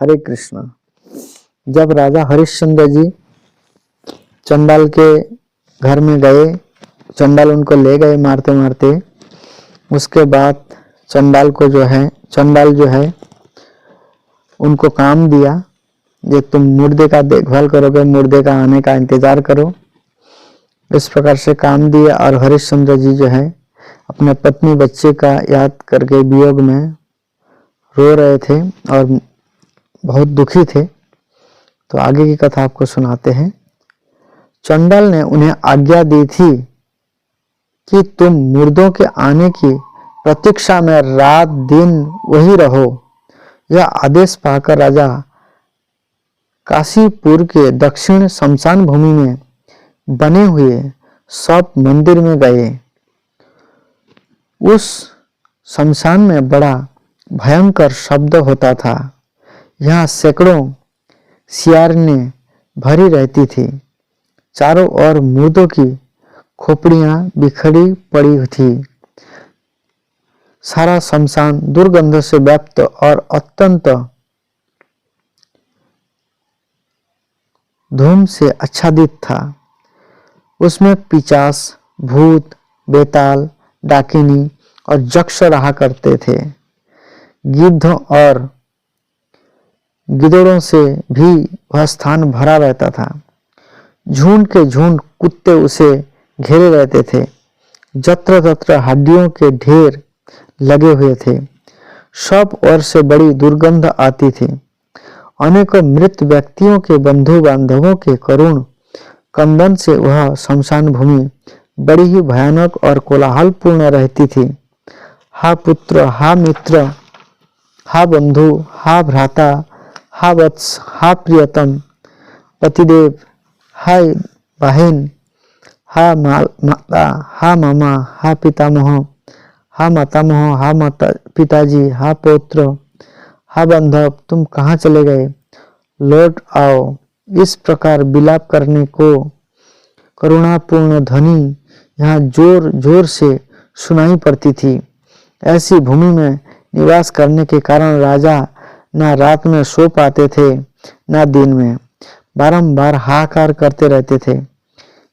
हरे कृष्ण। जब राजा हरिश्चंद्र जी चंडाल के घर में गए, चंडाल उनको ले गए मारते मारते। उसके बाद चंडाल जो है उनको काम दिया, ये तुम मुर्दे का देखभाल करोगे, मुर्दे का आने का इंतजार करो। इस प्रकार से काम दिया और हरिश्चंद्र जी जो है अपने पत्नी बच्चे का याद करके वियोग में रो रहे थे और बहुत दुखी थे। तो आगे की कथा आपको सुनाते हैं। चंडाल ने उन्हें आज्ञा दी थी कि तुम मुर्दों के आने की प्रतीक्षा में रात दिन वही रहो। यह आदेश पाकर राजा काशीपुर के दक्षिण शमशान भूमि में बने हुए सब मंदिर में गए। उस शमशान में बड़ा भयंकर शब्द होता था। यहाँ सैकड़ों सियारने भरी रहती थी। चारों ओर मुर्दों की खोपड़ियां बिखरी पड़ी थी। सारा शमशान दुर्गंध से व्याप्त और अत्यंत धूम से आच्छादित था। उसमें पिचास, भूत, बेताल, डाकिनी और यक्ष रहा करते थे। गिद्ध और गिदड़ों से भी वह स्थान भरा रहता था। झुंड के झुंड कुत्ते उसे घेरे रहते थे। जत्र तत्र हड्डियों के ढेर लगे हुए थे। सब ओर से बड़ी दुर्गंध आती थी। अनेकों मृत व्यक्तियों के बंधु बांधवों के करुण कंदन से वह शमशान भूमि बड़ी ही भयानक और कोलाहलपूर्ण रहती थी। हा पुत्र, हा मित्र, हा बंधु, हा भ्राता, हा वत्स, हा प्रियतम, पतिदेव, हा बहन, हा माता, हा मामा, हा पितामह, हा मातामह, हा माता पिताजी, हा पौत्र, हा बांधव, तुम कहाँ चले गए? लौट आओ। इस प्रकार विलाप करने को करुणापूर्ण ध्वनि यहाँ जोर जोर से सुनाई पड़ती थी। ऐसी भूमि में निवास करने के कारण राजा न रात में सो पाते थे न दिन में, बारंबार हाहाकार करते रहते थे।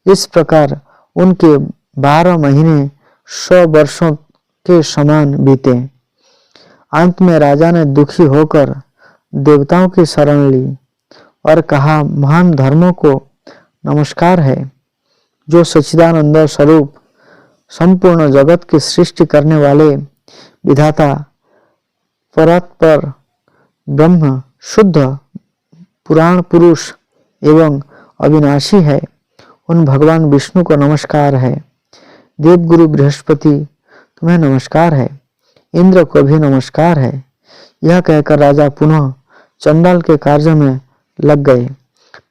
इस प्रकार उनके 12 महीने 100 वर्षों के समान बीते। अंत में राजा ने दुखी होकर देवताओं की शरण ली और कहा, महान धर्मों को नमस्कार है, जो सच्चिदानंद स्वरूप संपूर्ण जगत की सृष्टि करने वाले विधाता परात्पर ब्रह्म, शुद्ध पुराण पुरुष एवं अविनाशी है। उन भगवान विष्णु को नमस्कार है। देवगुरु बृहस्पति तुम्हें नमस्कार है। इंद्र को भी नमस्कार है। यह कहकर राजा पुनः चंडाल के कार्य में लग गए।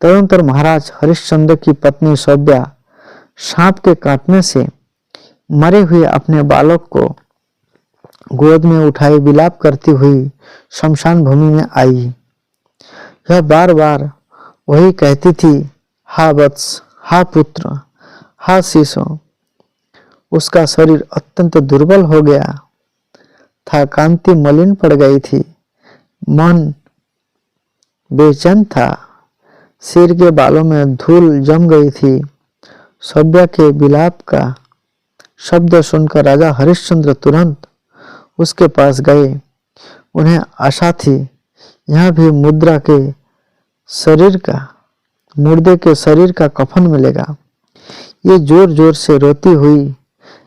तदनंतर महाराज हरिश्चंद्र की पत्नी सौभ्या सांप के काटने से मरे हुए अपने बालक को गोद में उठाए विलाप करती हुई शमशान भूमि में आई। यह बार बार वही कहती थी, हा वत्स, हा पुत्र, हा शिशु। उसका शरीर अत्यंत दुर्बल हो गया था, कांति मलिन पड़ गई थी, मन बेचैन था, सिर के बालों में धूल जम गई थी। सौभ्या के विलाप का शब्द सुनकर राजा हरिश्चंद्र तुरंत उसके पास गए। उन्हें आशा थी यहाँ भी मुर्दे के शरीर का कफन मिलेगा। ये जोर जोर से रोती हुई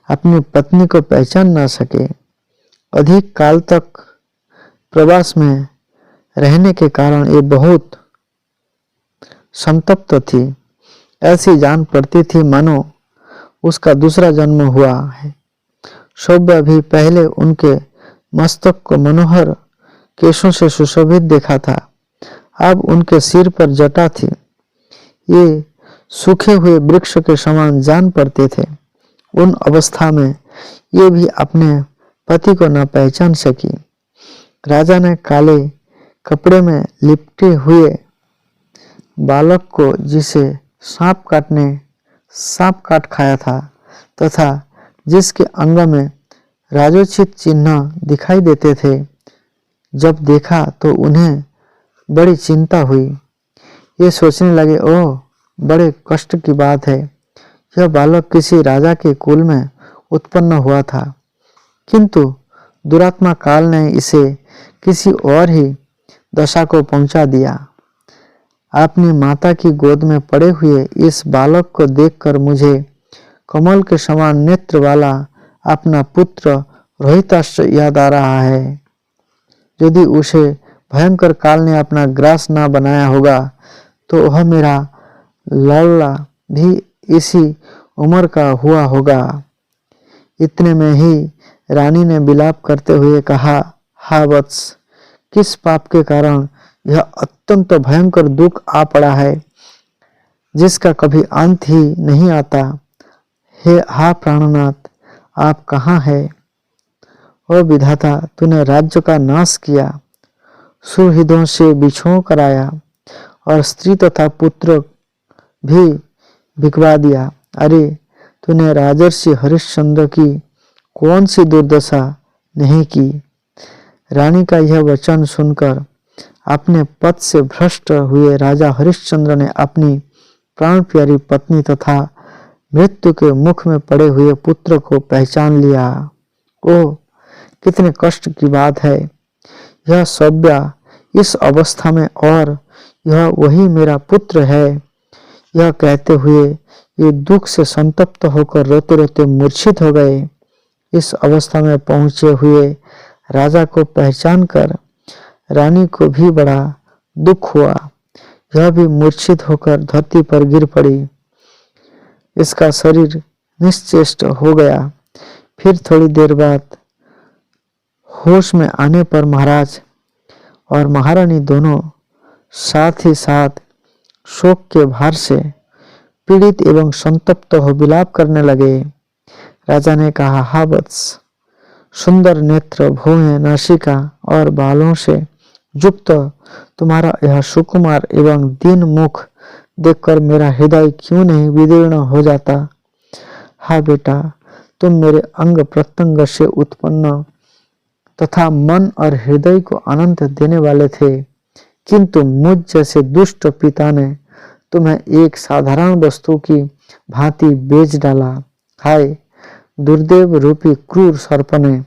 अपनी पत्नी को पहचान ना सके। अधिक काल तक प्रवास में रहने के कारण ये बहुत संतप्त थी। ऐसी जान पड़ती थी मानो उसका दूसरा जन्म हुआ है। सौभ्या भी पहले उनके मस्तक को मनोहर केशों से सुशोभित देखा था। अब उनके सिर पर जटा थी। ये सूखे हुए वृक्ष के समान जान पड़ते थे। उन अवस्था में ये भी अपने पति को न पहचान सकी। राजा ने काले कपड़े में लिपटे हुए बालक को, जिसे सांप काट खाया था तथा जिसके अंग में राजोचित चिन्ह दिखाई देते थे, जब देखा तो उन्हें बड़ी चिंता हुई। ये सोचने लगे, ओह बड़े कष्ट की बात है, यह बालक किसी राजा के कुल में उत्पन्न हुआ था, किंतु दुरात्मा काल ने इसे किसी और ही दशा को पहुंचा दिया। अपनी माता की गोद में पड़े हुए इस बालक को देखकर मुझे कमल के समान नेत्र वाला अपना पुत्र रोहिताश्व याद आ रहा है। यदि उसे भयंकर काल ने अपना ग्रास ना बनाया होगा तो वह मेरा लाडला भी इसी उम्र का हुआ होगा। इतने में ही रानी ने विलाप करते हुए कहा, हा वत्स, किस पाप के कारण यह अत्यंत भयंकर दुख आ पड़ा है, जिसका कभी अंत ही नहीं आता। हे हा प्राणनाथ, आप कहाँ है? ओ विधाता, तूने राज्य का नाश किया, सुहृदों से बिछोह कराया और स्त्री तथा पुत्र भी भिगवा दिया। अरे तूने राजर्षि हरिश्चंद्र की कौन सी दुर्दशा नहीं की। रानी का यह वचन सुनकर अपने पद से भ्रष्ट हुए राजा हरिश्चंद्र ने अपनी प्राण प्यारी पत्नी तथा मृत्यु के मुख में पड़े हुए पुत्र को पहचान लिया। ओह कितने कष्ट की बात है, यह सौम्या इस अवस्था में और यह वही मेरा पुत्र है। यह कहते हुए ये दुख से संतप्त होकर रोते रोते मूर्छित हो गए। इस अवस्था में पहुंचे हुए राजा को पहचान कर रानी को भी बड़ा दुख हुआ। यह भी मूर्छित होकर धरती पर गिर पड़ी। इसका शरीर निश्चेष्ट हो गया। फिर थोड़ी देर बाद होश में आने पर महाराज और महारानी दोनों साथ ही साथ शोक के भार से पीड़ित एवं संतप्त हो विलाप करने लगे। राजा ने कहा, हा वत्स, सुंदर नेत्र, भुएं, नासिका और बालों से युक्त तुम्हारा यह सुकुमार एवं दीन मुख देखकर मेरा हृदय क्यों नहीं विदीर्ण हो जाता। हा बेटा, तुम मेरे अंग प्रत्यंग से उत्पन्न तथा मन और हृदय को आनंद देने वाले थे, किंतु मुझ जैसे दुष्ट पिता ने तुम्हें एक साधारण वस्तु की भांति बेच डाला। हाय दुर्देव रूपी क्रूर सर्प ने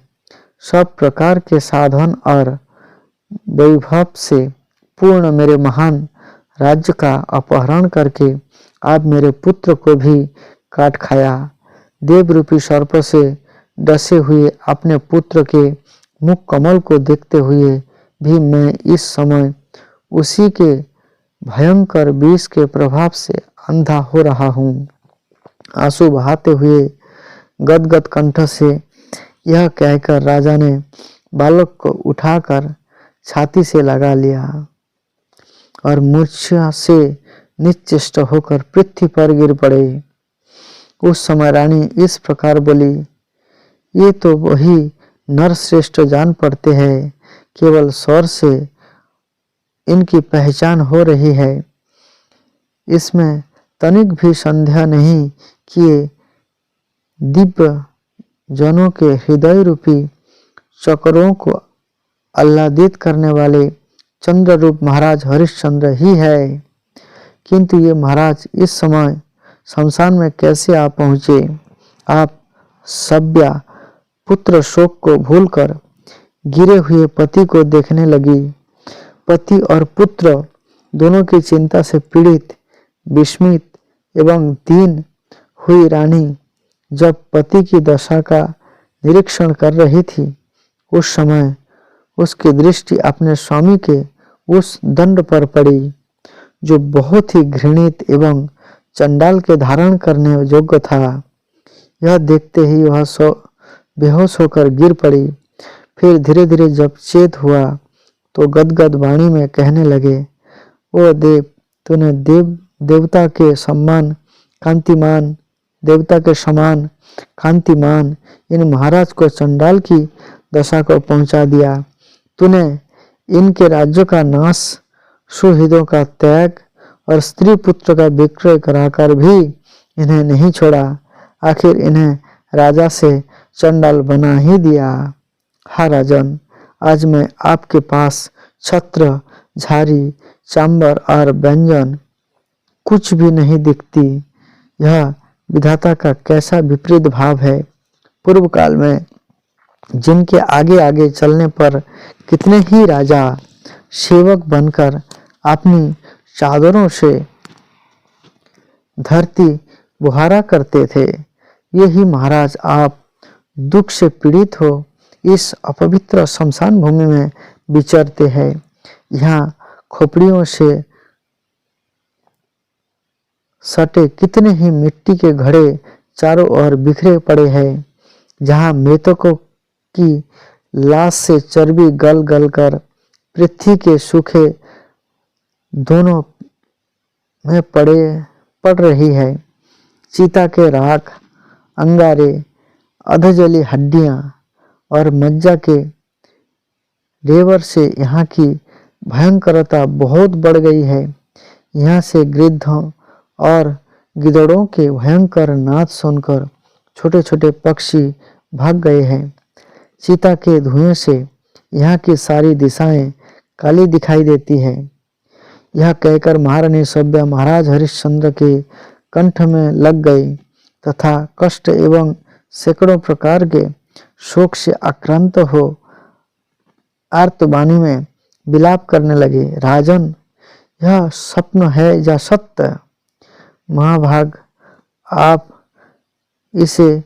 सब प्रकार के साधन और वैभव से पूर्ण मेरे महान राज्य का अपहरण करके आप मेरे पुत्र को भी काट खाया। देव रूपी सर्प से डसे हुए अपने पुत्र के मुख कमल को देखते हुए भी मैं इस समय उसी के भयंकर विष के प्रभाव से अंधा हो रहा हूँ। आंसू बहाते हुए गदगद कंठ से यह कहकर राजा ने बालक को उठाकर छाती से लगा लिया और मूर्छा से निश्चेष्ट होकर पृथ्वी पर गिर पड़े। उस समय रानी इस प्रकार बोली, ये तो वही नरश्रेष्ठ जान पड़ते हैं, केवल स्वर से इनकी पहचान हो रही है। इसमें तनिक भी संदेह नहीं कि दिव्य जनों के हृदय रूपी चक्रों को आह्लादित करने वाले चंद्र रूप महाराज हरिश्चंद्र ही है। किंतु ये महाराज इस समय शमशान में कैसे आ पहुंचे? आप सभ्या पुत्र शोक को भूलकर गिरे हुए पति को देखने लगी। पति और पुत्र दोनों की चिंता से पीड़ित, विस्मित एवं दीन हुई रानी जब पति की दशा का निरीक्षण कर रही थी, उस समय उसकी दृष्टि अपने स्वामी के उस दंड पर पड़ी जो बहुत ही घृणित एवं चंडाल के धारण करने योग्य था। यह देखते ही वह बेहोश होकर गिर पड़ी। फिर धीरे धीरे जब चेत हुआ तो गदगद वाणी में कहने लगे, ओ देव, तूने देवता के समान कांतिमान इन महाराज को चंडाल की दशा को पहुंचा दिया। तूने इनके राज्यों का नाश, सुहृदों का त्याग और स्त्री पुत्र का विक्रय कराकर भी इन्हें नहीं छोड़ा। आखिर इन्हें राजा से चंडाल बना ही दिया। हा राजन, आज मैं आपके पास छत्र झारी, चांबर और व्यंजन कुछ भी नहीं दिखती। यह विधाता का कैसा विपरीत भाव है। पूर्व काल में जिनके आगे आगे चलने पर कितने ही राजा सेवक बनकर अपनी चादरों से धरती बुहारा करते थे, यही महाराज आप दुख से पीड़ित हो इस अपवित्र शमशान भूमि में विचरते हैं। यहाँ खोपड़ियों से सटे कितने ही मिट्टी के घड़े चारों ओर बिखरे पड़े हैं, जहाँ मृतकों की लाश से चर्बी गल गल कर पृथ्वी के सूखे दोनों में पड़ रही है। चीता के राख, अंगारे, अधजली हड्डियां और मज्जा के रेवर से यहाँ की भयंकरता बहुत बढ़ गई है। यहाँ से गिद्धों और गिदड़ों के भयंकर नाद सुनकर छोटे छोटे पक्षी भाग गए हैं। चीता के धुएं से यहाँ की सारी दिशाएं काली दिखाई देती है। यह कहकर महारानी सभ्या महाराज हरिश्चंद्र के कंठ में लग गई तथा कष्ट एवं सैकड़ों प्रकार के शोक से आक्रांत हो आर्तवाणी में विलाप करने लगे। राजन, यह स्वप्न है या सत्य? महाभाग, आप इसे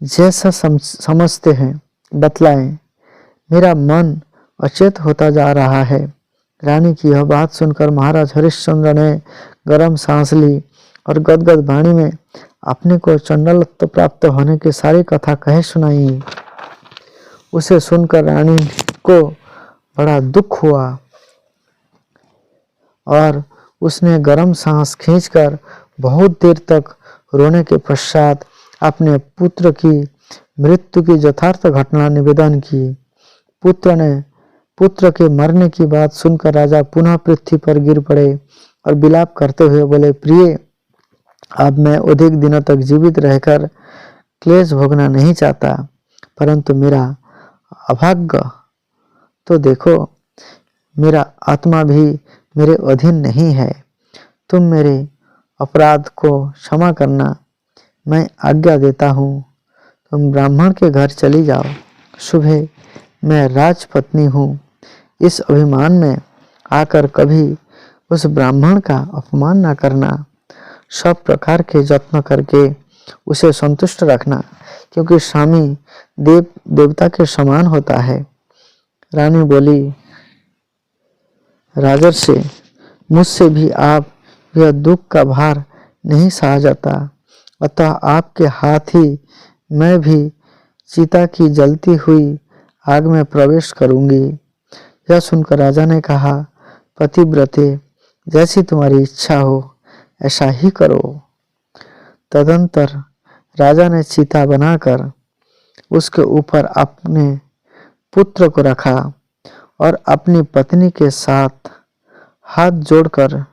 जैसा समझते हैं बतलाएं। मेरा मन अचेत होता जा रहा है। रानी की यह बात सुनकर महाराज हरिश्चंद्र ने गरम सांस ली और गदगद वाणी में अपने को चंडलत्व प्राप्त होने की सारी कथा कह सुनाई। उसे सुनकर रानी को बड़ा दुख हुआ और उसने गरम सांस खींचकर बहुत देर तक रोने के पश्चात अपने पुत्र की मृत्यु की यथार्थ घटना निवेदन की। पुत्र के मरने की बात सुनकर राजा पुनः पृथ्वी पर गिर पड़े और विलाप करते हुए बोले, प्रिय, अब मैं अधिक दिनों तक जीवित रहकर क्लेश भोगना नहीं चाहता, परंतु मेरा अभाग्य तो देखो, मेरा आत्मा भी मेरे अधीन नहीं है। तुम मेरे अपराध को क्षमा करना, मैं आज्ञा देता हूँ। तुम ब्राह्मण के घर चली जाओ। सुबह मैं राजपत्नी हूँ, इस अभिमान में आकर कभी उस ब्राह्मण का अपमान न करना। सब प्रकार के यत्न करके उसे संतुष्ट रखना, क्योंकि स्वामी देव देवता के समान होता है। रानी बोली, राजर्षि, मुझसे भी आप यह दुख का भार नहीं सहा जाता, अतः आपके हाथ ही मैं भी चिता की जलती हुई आग में प्रवेश करूंगी। यह सुनकर राजा ने कहा, पतिव्रते, जैसी तुम्हारी इच्छा हो ऐसा ही करो। तदंतर राजा ने चिता बनाकर उसके ऊपर अपने पुत्र को रखा और अपनी पत्नी के साथ हाथ जोड़कर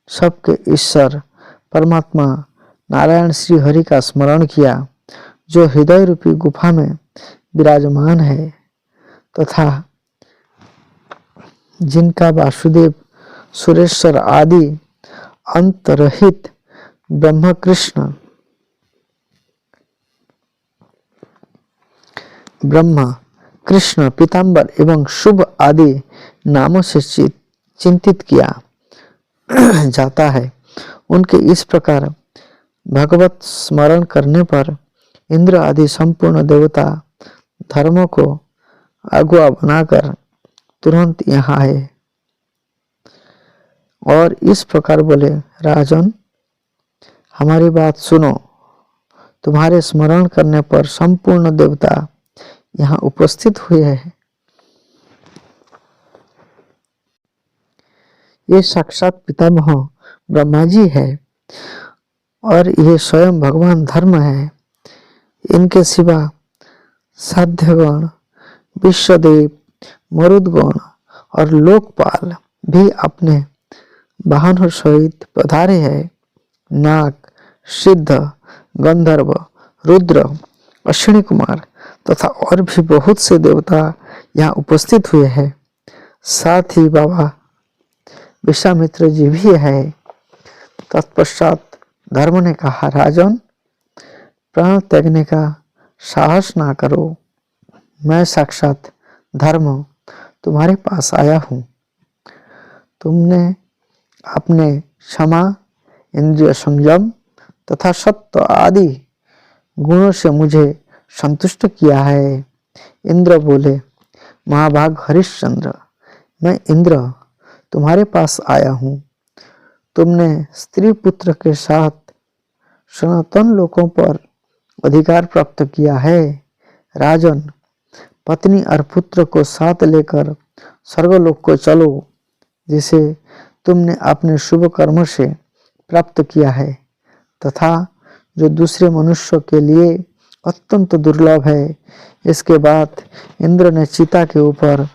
सबके ईश्वर परमात्मा नारायण श्री हरि का स्मरण किया, जो हृदय रूपी गुफा में विराजमान है तथा जिनका वासुदेव, सुरेश्वर आदि अंतरहित ब्रह्म कृष्ण पीताम्बर एवं शुभ आदि नामों से चिंतित किया जाता है। उनके इस प्रकार भगवत स्मरण करने पर इंद्र आदि संपूर्ण देवता धर्मों को अगुआ बनाकर तुरंत यहाँ आए और इस प्रकार बोले, राजन, हमारी बात सुनो। तुम्हारे स्मरण करने पर संपूर्ण देवता यहाँ उपस्थित हुए हैं। ये साक्षात पितामह ब्रह्मा जी है और ये स्वयं भगवान धर्म है। इनके सिवा साध्यगण, विश्वदेव, मरुदगण और लोकपाल भी अपने वाहनों सहित पधारे हैं। नाग, सिद्ध, गंधर्व, रुद्र, अश्विनी कुमार तथा और भी बहुत से देवता यहाँ उपस्थित हुए हैं। साथ ही बाबा विश्वामित्र जी भी है। तत्पश्चात धर्म ने कहा, राजन, प्राण त्यागने का साहस ना करो। मैं साक्षात धर्म तुम्हारे पास आया हूँ। तुमने अपने क्षमा, इंद्रिय संयम तथा सत्य आदि गुणों से मुझे संतुष्ट किया है। इंद्र बोले, महाभाग हरिश्चंद्र, मैं इंद्र तुम्हारे पास आया हूँ। तुमने स्त्री पुत्र के साथ सनातन लोकों पर अधिकार प्राप्त किया है। राजन, पत्नी और पुत्र को साथ लेकर स्वर्गलोक को चलो, जिसे तुमने अपने शुभ कर्म से प्राप्त किया है तथा जो दूसरे मनुष्यों के लिए अत्यंत दुर्लभ है। इसके बाद इंद्र ने चिता के ऊपर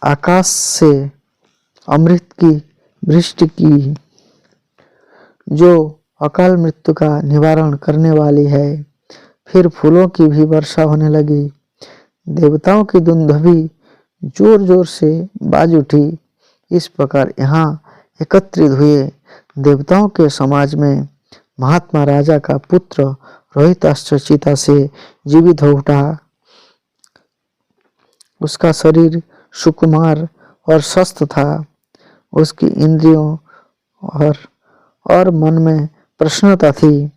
आकाश से अमृत की वृष्टि की, जो अकाल मृत्यु का निवारण करने वाली है। फिर फूलों की भी वर्षा होने लगी। देवताओं की दुंदुभी जोर जोर से बाज उठी। इस प्रकार यहाँ एकत्रित हुए देवताओं के समाज में महात्मा राजा का पुत्र रोहिताश्व चिता से जीवित हो उठा। उसका शरीर सुकुमार और स्वस्थ था। उसकी इंद्रियों और मन में प्रसन्नता थी।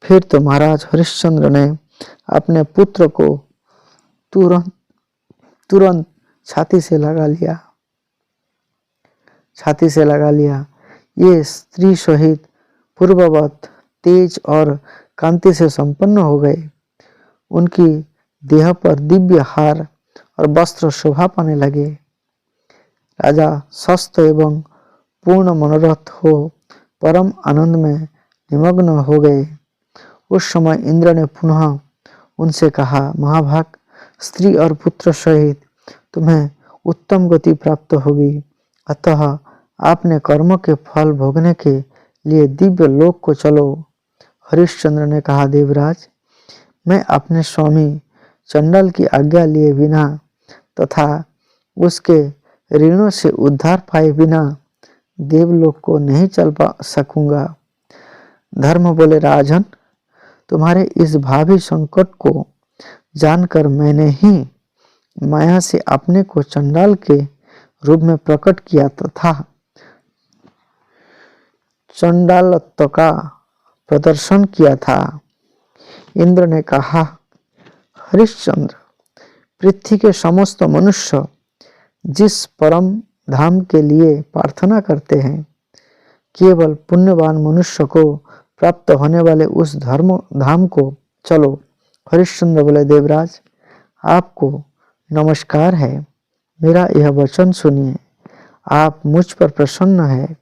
फिर तो महाराज हरिश्चंद्र ने अपने पुत्र को तुरंत छाती से लगा लिया। ये स्त्री सहित पूर्ववत तेज और कांति से संपन्न हो गए। उनकी देह पर दिव्य हार और वस्त्र शोभा पाने लगे। राजा स्वस्थ एवं पूर्ण मनोरथ हो परम आनंद में निमग्न हो गए। उस समय इंद्र ने पुनः उनसे कहा, महाभाग, स्त्री और पुत्र सहित तुम्हें उत्तम गति प्राप्त होगी। अतः आपने कर्मों के फल भोगने के लिए दिव्य लोक को चलो। हरिश्चंद्र ने कहा, देवराज, मैं अपने स्वामी चंडाल की आज्ञा लिए बिना तथा उसके ऋणों से उद्धार पाए बिना देवलोक को नहीं चल सकूंगा। धर्म बोले, राजन, तुम्हारे इस भावी संकट को जानकर मैंने ही माया से अपने को चंडाल के रूप में प्रकट किया तथा चंडालत्व का प्रदर्शन किया था। इंद्र ने कहा, हरिश्चंद्र, पृथ्वी के समस्त मनुष्य जिस परम धाम के लिए प्रार्थना करते हैं, केवल पुण्यवान मनुष्य को प्राप्त होने वाले उस धर्म धाम को चलो। हरिश्चंद्र बोले, देवराज, आपको नमस्कार है। मेरा यह वचन सुनिए। आप मुझ पर प्रसन्न है,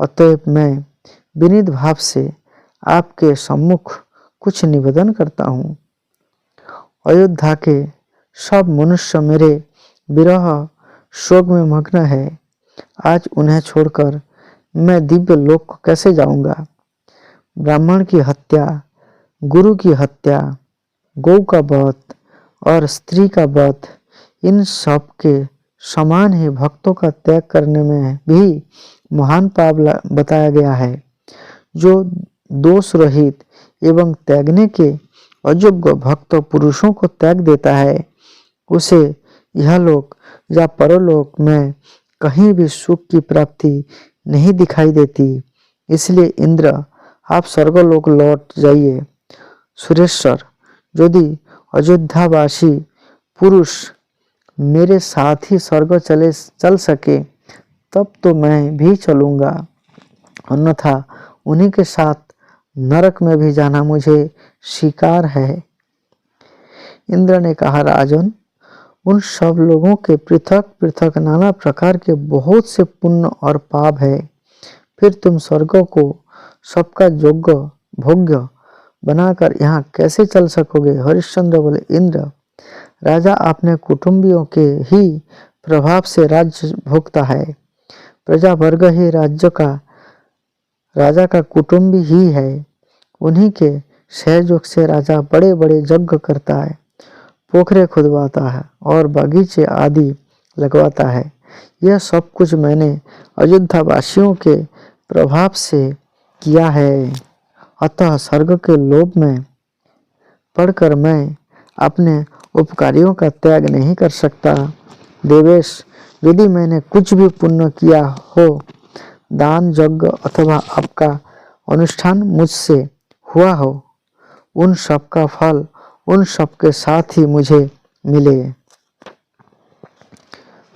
अतएव मैं विनीत भाव से आपके सम्मुख कुछ निवेदन करता हूँ। अयोध्या के सब मनुष्य मेरे विरह शोक में मग्न है। आज उन्हें छोड़कर मैं दिव्य लोक को कैसे जाऊंगा। ब्राह्मण की हत्या, गुरु की हत्या, गौ का वध और स्त्री का वध, इन सब के समान ही भक्तों का त्याग करने में भी महान पाप बताया गया है। जो दोष रहित एवं त्यागने के अयोग्य भक्त पुरुषों को त्याग देता है, उसे यह लोक या परलोक में कहीं भी सुख की प्राप्ति नहीं दिखाई देती। इसलिए इंद्र, आप स्वर्गलोक लौट जाइए। सुरेश्वर, यदि अयोध्यावासी पुरुष मेरे साथ ही स्वर्ग चल सके तब तो मैं भी चलूंगा, अन्यथा उन्हीं के साथ नरक में भी जाना मुझे स्वीकार है। इंद्र ने कहा, राजन, उन सब लोगों के पृथक पृथक नाना प्रकार के बहुत से पुण्य और पाप है। फिर तुम स्वर्ग को सबका योग्य भोग्य बनाकर यहाँ कैसे चल सकोगे। हरिश्चंद्र बोले, इंद्र, राजा अपने कुटुंबियों के ही प्रभाव से राज्य भोगता है। प्रजा वर्ग ही राजा का कुटुंबी ही है। उन्हीं के सहयोग से राजा बड़े बड़े यज्ञ करता है, पोखरे खुदवाता है और बगीचे आदि लगवाता है। यह सब कुछ मैंने अयोध्या वासियों के प्रभाव से किया है, अतः स्वर्ग के लोभ में पढ़कर मैं अपने उपकारियों का त्याग नहीं कर सकता। देवेश, यदि मैंने कुछ भी पुण्य किया हो, दान यज्ञ अथवा आपका अनुष्ठान मुझसे हुआ हो, उन सब का फल उन सब के साथ ही मुझे मिले,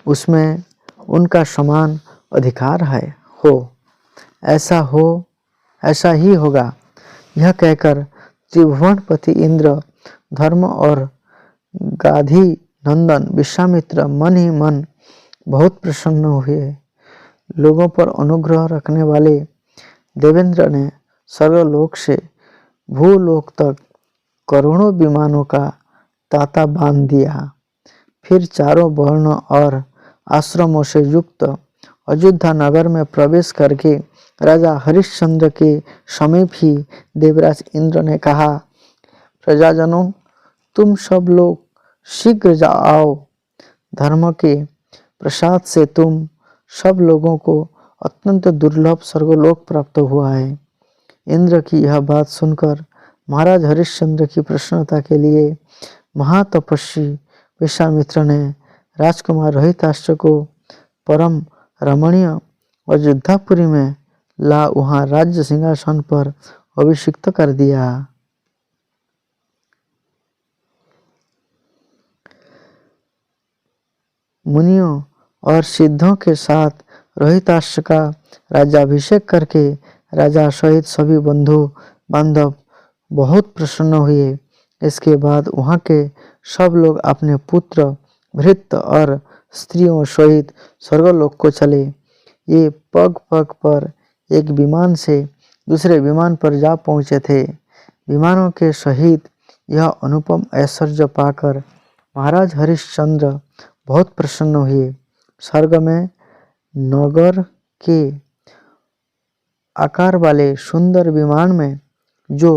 उसमें उनका समान अधिकार है ऐसा ही होगा। यह कहकर त्रिभुवनपति इंद्र धर्म और गाधी नंदन विश्वामित्र मन ही मन बहुत प्रसन्न हुए। लोगों पर अनुग्रह रखने वाले देवेंद्र ने स्वर्गलोक से भूलोक तक करोड़ों विमानों का तांता बांध दिया। फिर चारों वर्ण और आश्रमों से युक्त अयोध्या नगर में प्रवेश करके राजा हरिश्चंद्र के समीप ही देवराज इंद्र ने कहा, प्रजाजनों, तुम सब लोग शीघ्र जाओ। धर्म के प्रसाद से तुम सब लोगों को अत्यंत दुर्लभ स्वर्गलोक प्राप्त हुआ है। इंद्र की यह बात सुनकर महाराज हरिश्चंद्र की प्रसन्नता के लिए महातपस्वी विश्वामित्र ने राजकुमार रोहिताश्व को परम रमणीय अयोध्यापुरी में ला वहां राज्य सिंहासन पर अभिषिक्त कर दिया। मुनियों और सिद्धों के साथ रोहिताश्व का राज्याभिषेक करके राजा सहित सभी बंधु बांधव बहुत प्रसन्न हुए। इसके बाद वहां के सब लोग अपने पुत्र भृत्य और स्त्रियों सहित स्वर्गलोक को चले। ये पग पग पर एक विमान से दूसरे विमान पर जा पहुंचे थे। विमानों के सहित यह अनुपम ऐश्वर्य पाकर महाराज हरिश्चंद्र बहुत प्रसन्न हुए। स्वर्ग में नगर के आकार वाले सुंदर विमान में जो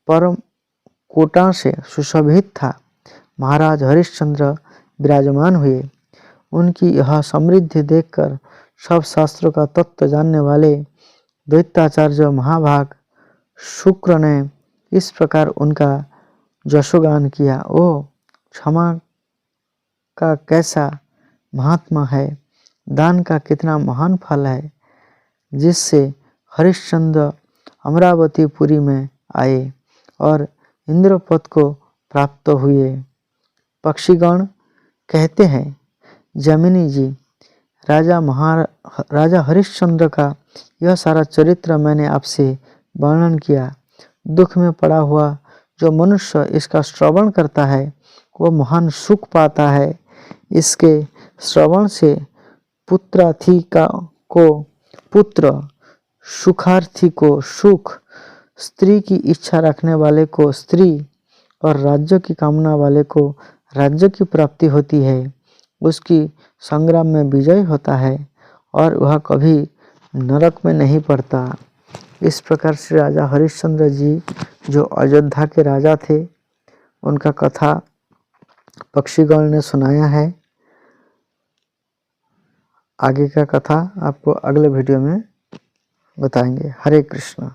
परम कोटा से सुशोभित था, महाराज हरिश्चंद्र विराजमान हुए। उनकी यह समृद्धि देखकर सब शास्त्रों का तत्व जानने वाले दैत्याचार्य महाभाग शुक्र ने इस प्रकार उनका यशोगान किया। ओ, क्षमा का कैसा महात्मा है, दान का कितना महान फल है, जिससे हरिश्चंद्र अमरावतीपुरी में आए और इंद्रपद को प्राप्त हुए। पक्षीगण कहते हैं, जमिनी जी, राजा हरिश्चंद्र का यह सारा चरित्र मैंने आपसे वर्णन किया। दुख में पड़ा हुआ जो मनुष्य इसका श्रवण करता है, वह महान सुख पाता है। इसके श्रवण से पुत्रार्थी को पुत्र, सुखार्थी को सुख, स्त्री की इच्छा रखने वाले को स्त्री और राज्य की कामना वाले को राज्य की प्राप्ति होती है। उसकी संग्राम में विजय होता है और वह कभी नरक में नहीं पड़ता। इस प्रकार से राजा हरिश्चंद्र जी जो अयोध्या के राजा थे, उनका कथा पक्षीगण ने सुनाया है। आगे का कथा आपको अगले वीडियो में बताएंगे। हरे कृष्ण।